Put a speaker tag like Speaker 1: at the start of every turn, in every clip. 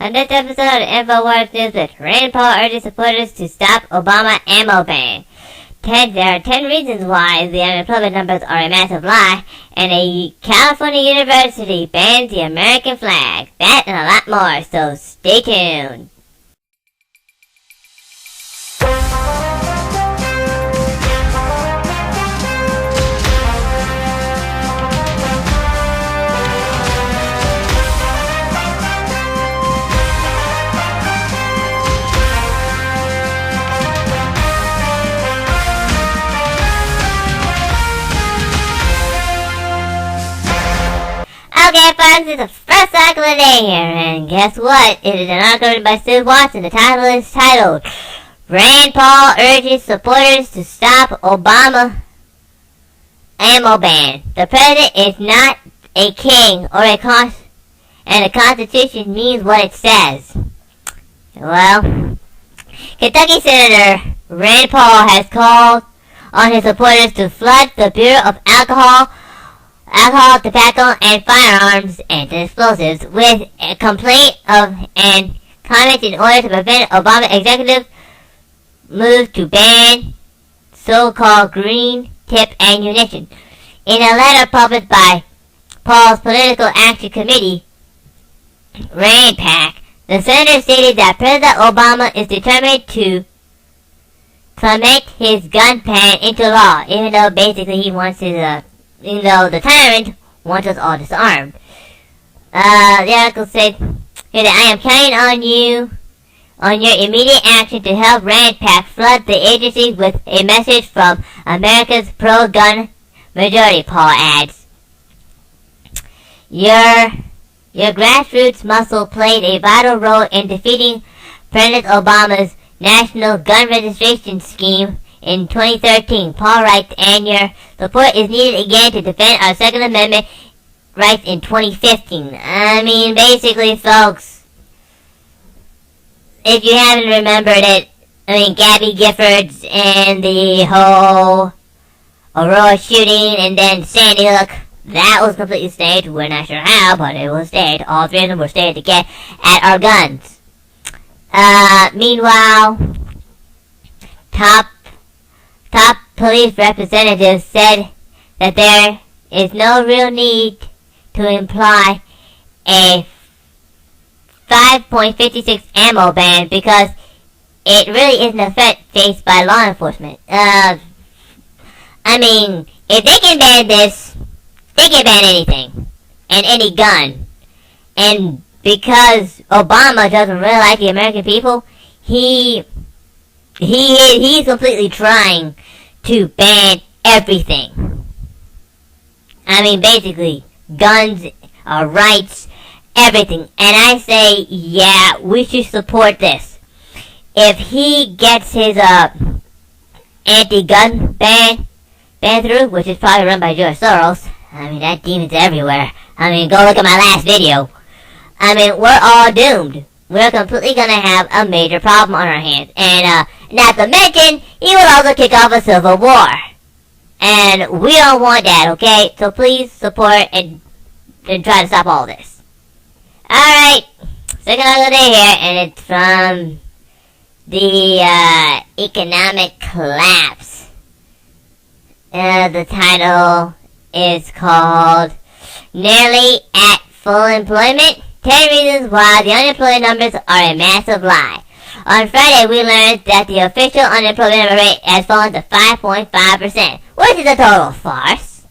Speaker 1: On this episode of Infowars News, Rand Paul urges supporters to stop Obama ammo ban. There are 10 reasons why the unemployment numbers are a massive lie, and a California university bans the American flag. That and a lot more, so stay tuned. Okay, folks, it's the first cycle of the day here, and guess what? It is an article by Sue Watson. The title is titled, Rand Paul urges supporters to stop Obama ammo ban. The president is not a king or and the Constitution means what it says. Well, Kentucky Senator Rand Paul has called on his supporters to flood the Bureau of Alcohol, tobacco, and firearms and explosives with a complaint and comments in order to prevent Obama executive move to ban so-called green tip ammunition. In a letter published by Paul's Political Action Committee, Rand PAC, the senator stated that President Obama is determined to implement his gun ban into law, even though basically he wants his the tyrant wants us all disarmed. The article said here that I am counting on your immediate action to help Rand PAC flood the agency with a message from America's pro-gun majority, Paul adds. Your grassroots muscle played a vital role in defeating President Obama's national gun registration scheme in 2013, Paul writes, and your support is needed again to defend our Second Amendment rights in 2015. I mean, basically, folks, if you haven't remembered it, Gabby Giffords and the whole Aurora shooting and then Sandy Hook, that was completely staged. We're not sure how, but it was staged. All three of them were staged to get at our guns. Meanwhile, top police representatives said that there is no real need to imply a 5.56 ammo ban because it really isn't a threat faced by law enforcement. If they can ban this, they can ban anything and any gun. And because Obama doesn't really like the American people, he's completely trying to ban everything. Basically, guns, rights, everything. And I say, yeah, we should support this. If he gets his anti-gun ban through, which is probably run by George Soros, that demon's everywhere. Go look at my last video. We're all doomed. We're completely gonna have a major problem on our hands. And, not to mention, he will also kick off a civil war. And we don't want that, okay? So please support and try to stop all this. Alright, second of the day here, and it's from the, economic collapse. The title is called Nearly at Full Employment, 10 Reasons Why the Unemployment Numbers Are a Massive Lie. On Friday, we learned that the official unemployment rate has fallen to 5.5%, which is a total farce.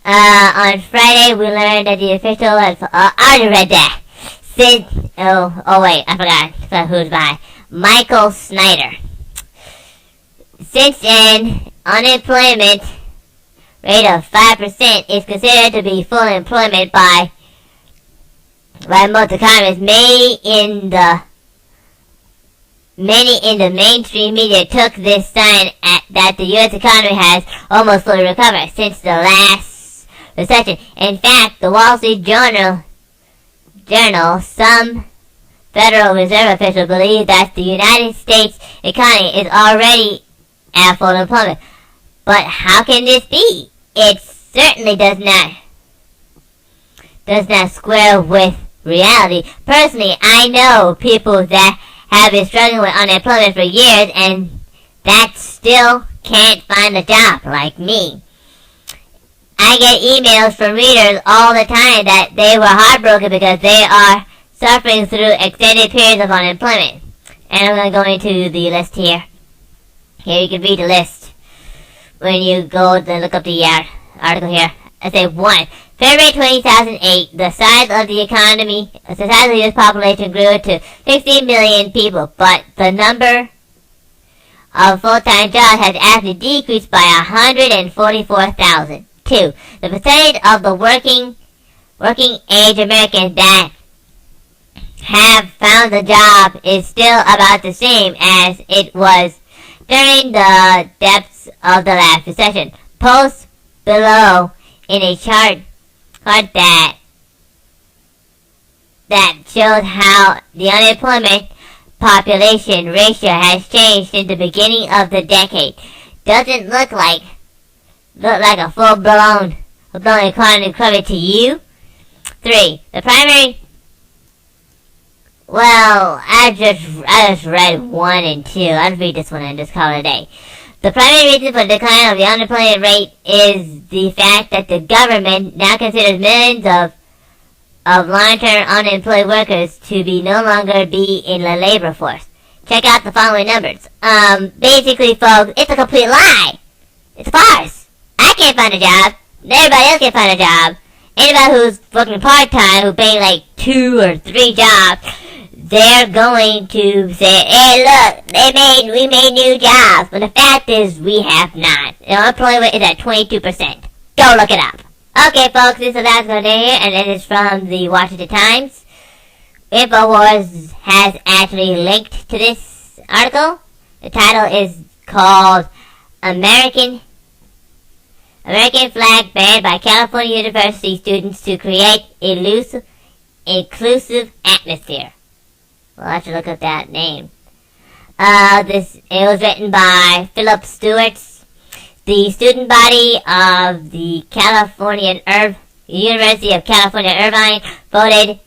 Speaker 1: On Friday, we learned that the official I already read that. I forgot who's by. Michael Snyder. Since then, unemployment rate of 5% is considered to be full employment by most economists. Many in the mainstream media took this sign that the U.S. economy has almost fully recovered since the last recession. In fact, the Wall Street Journal, some Federal Reserve officials believe that the United States economy is already at full employment. But how can this be? It certainly does not square with reality. Personally, I know people that have been struggling with unemployment for years and that still can't find a job, like me. I get emails from readers all the time that they were heartbroken because they are suffering through extended periods of unemployment. And I'm going to go into the list here. Here you can read the list when you go and look up the article here. I say 1. February 2008, the size of the economy, the size of the U.S. population grew to 60 million people, but the number of full-time jobs has actually decreased by 144,000. 2. The percentage of the working age Americans that have found a job is still about the same as it was during the depths of the last recession. Post below in a chart that shows how the unemployment population ratio has changed since the beginning of the decade. Doesn't look like a full-blown economy recovery to you? 3. The primary... Well, I just read 1 and 2. I'll read this one and just call it a day. The primary reason for the decline of the unemployment rate is the fact that the government now considers millions of long-term unemployed workers to be no longer be in the labor force. Check out the following numbers. Basically, folks, it's a complete lie. It's a farce. I can't find a job. Everybody else can't find a job. Anybody who's working part-time, who's paying like 2 or 3 jobs, they're going to say, hey, look, we made new jobs. But the fact is, we have not. The unemployment is at 22%. Go look it up. Okay, folks, this is the last one here, and it is from the Washington Times. Infowars has actually linked to this article. The title is called American Flag Banned by California University Students to Create Inclusive Atmosphere. Well, I should look up that name. It was written by Philip Stewart. The student body of the University of California, Irvine voted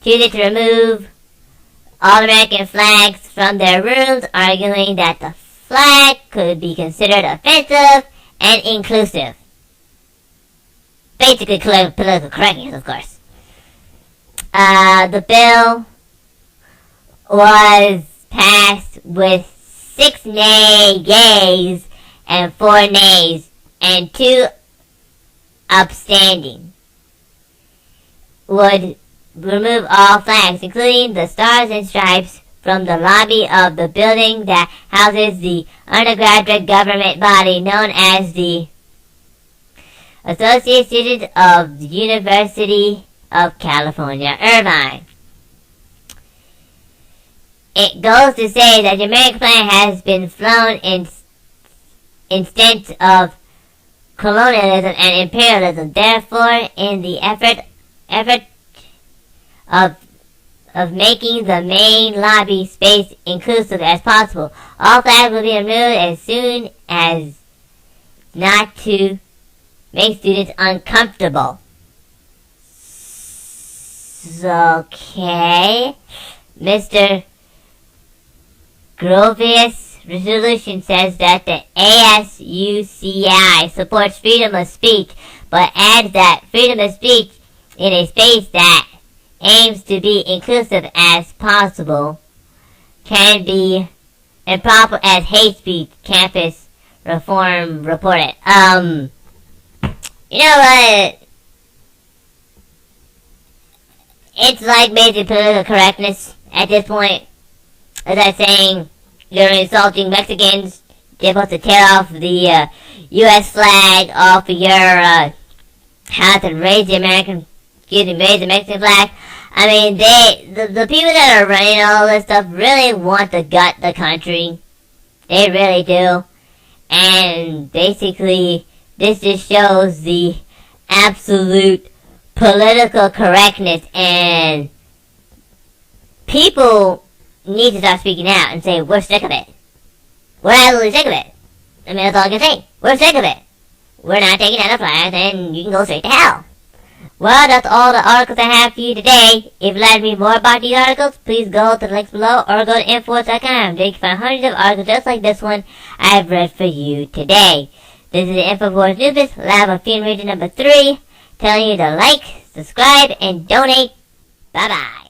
Speaker 1: choosing to remove all American flags from their rooms, arguing that the flag could be considered offensive and inclusive. Basically, political correctness, of course. The bill was passed with 6 yeas and 4 nays and 2 abstaining. Would remove all flags, including the stars and stripes, from the lobby of the building that houses the undergraduate government body known as the Associate Students of the University of California, Irvine. It goes to say that the American flag has been flown in instance of colonialism and imperialism. Therefore, in the effort of making the main lobby space inclusive as possible, all flags will be removed as soon as not to make students uncomfortable. Okay, Mr. Grovius resolution says that the ASUCI supports freedom of speech, but adds that freedom of speech in a space that aims to be inclusive as possible can be improper as hate speech, campus reform reported. You know what? It's like basic political correctness at this point. As I'm saying, you're insulting Mexicans. You're supposed to tear off the U.S. flag off of your house and raise the Mexican flag. I mean, the people that are running all this stuff really want to gut the country. They really do. And basically, this just shows the absolute political correctness, and people need to start speaking out and say, we're sick of it. We're absolutely sick of it. I mean, that's all I can say. We're sick of it. We're not taking down the flag, and you can go straight to hell. Well, that's all the articles I have for you today. If you'd like to read more about these articles, please go to the links below or go to Infowars.com. There you can find hundreds of articles just like this one I've read for you today. This is the Infowars Newsbits live on Film Region number 3, telling you to like, subscribe, and donate. Bye-bye.